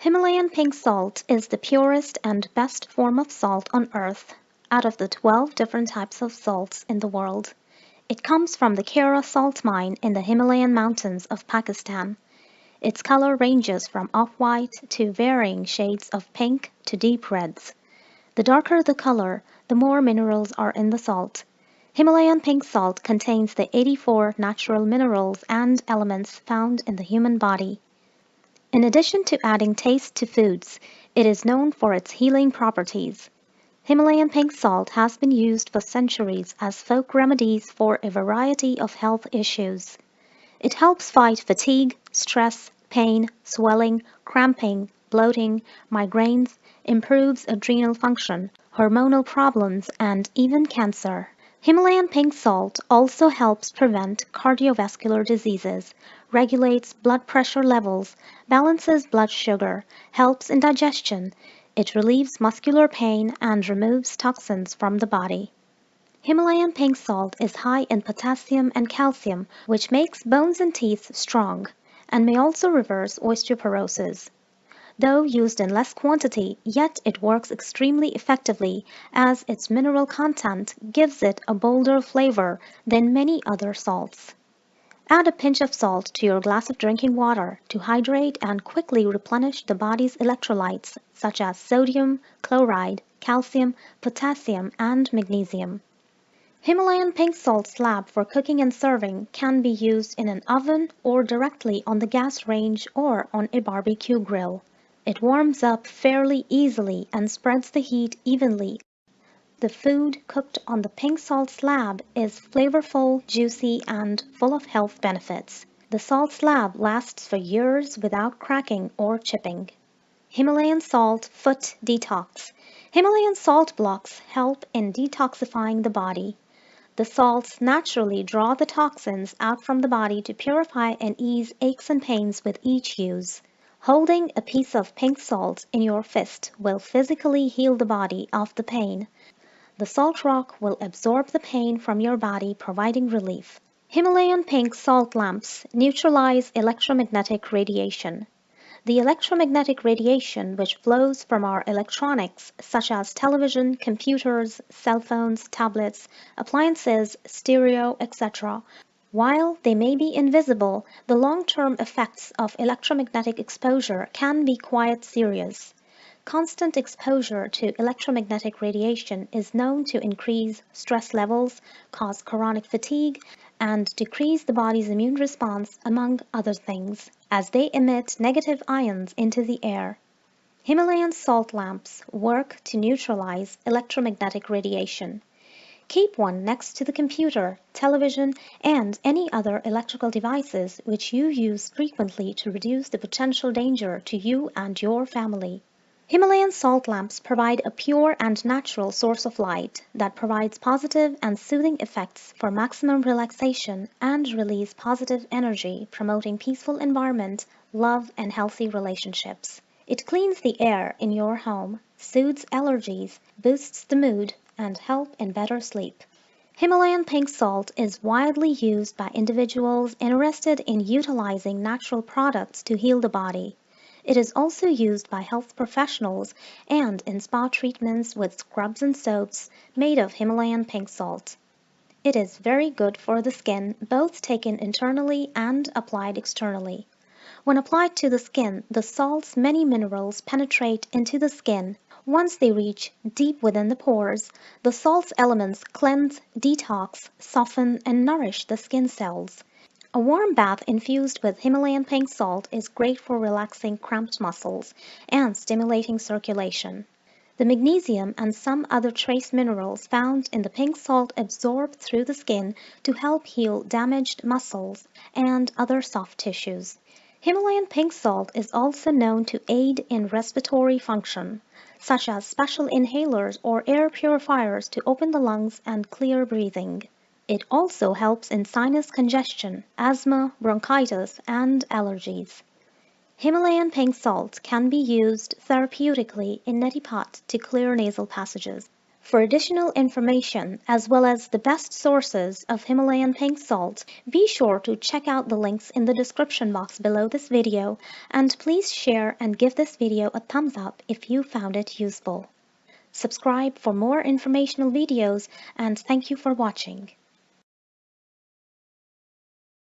Himalayan pink salt is the purest and best form of salt on earth out of the 12 different types of salts in the world. It comes from the Kara salt mine in the Himalayan mountains of Pakistan. Its color ranges from off-white to varying shades of pink to deep reds. The darker the color, the more minerals are in the salt. Himalayan pink salt contains the 84 natural minerals and elements found in the human body. In addition to adding taste to foods, it is known for its healing properties. Himalayan pink salt has been used for centuries as folk remedies for a variety of health issues. It helps fight fatigue, stress, pain, swelling, cramping, bloating, migraines, improves adrenal function, hormonal problems, and even cancer. Himalayan pink salt also helps prevent cardiovascular diseases, regulates blood pressure levels, balances blood sugar, helps in digestion. It relieves muscular pain and removes toxins from the body. Himalayan pink salt is high in potassium and calcium, which makes bones and teeth strong, and may also reverse osteoporosis. Though used in less quantity, yet it works extremely effectively as its mineral content gives it a bolder flavor than many other salts. Add a pinch of salt to your glass of drinking water to hydrate and quickly replenish the body's electrolytes such as sodium, chloride, calcium, potassium, and magnesium. Himalayan pink salt slab for cooking and serving can be used in an oven or directly on the gas range or on a barbecue grill. It warms up fairly easily and spreads the heat evenly. The food cooked on the pink salt slab is flavorful, juicy, and full of health benefits. The salt slab lasts for years without cracking or chipping. Himalayan salt foot detox. Himalayan salt blocks help in detoxifying the body. The salts naturally draw the toxins out from the body to purify and ease aches and pains with each use. Holding a piece of pink salt in your fist will physically heal the body of the pain. The salt rock will absorb the pain from your body, providing relief. Himalayan pink salt lamps neutralize electromagnetic radiation. The electromagnetic radiation which flows from our electronics, such as television, computers, cell phones, tablets, appliances, stereo, etc., while they may be invisible, the long-term effects of electromagnetic exposure can be quite serious. Constant exposure to electromagnetic radiation is known to increase stress levels, cause chronic fatigue, and decrease the body's immune response, among other things, as they emit negative ions into the air. Himalayan salt lamps work to neutralize electromagnetic radiation. Keep one next to the computer, television, and any other electrical devices which you use frequently to reduce the potential danger to you and your family. Himalayan salt lamps provide a pure and natural source of light that provides positive and soothing effects for maximum relaxation and release positive energy, promoting peaceful environment, love, and healthy relationships. It cleans the air in your home, soothes allergies, boosts the mood, and help in better sleep. Himalayan pink salt is widely used by individuals interested in utilizing natural products to heal the body. It is also used by health professionals and in spa treatments with scrubs and soaps made of Himalayan pink salt. It is very good for the skin, both taken internally and applied externally. When applied to the skin, the salt's many minerals penetrate into the skin. Once they reach deep within the pores, the salt's elements cleanse, detox, soften, and nourish the skin cells. A warm bath infused with Himalayan pink salt is great for relaxing cramped muscles and stimulating circulation. The magnesium and some other trace minerals found in the pink salt absorb through the skin to help heal damaged muscles and other soft tissues. Himalayan pink salt is also known to aid in respiratory function, such as special inhalers or air purifiers to open the lungs and clear breathing. It also helps in sinus congestion, asthma, bronchitis, and allergies. Himalayan pink salt can be used therapeutically in neti pot to clear nasal passages. For additional information, as well as the best sources of Himalayan pink salt, be sure to check out the links in the description box below this video, and please share and give this video a thumbs up if you found it useful. Subscribe for more informational videos, and thank you for watching.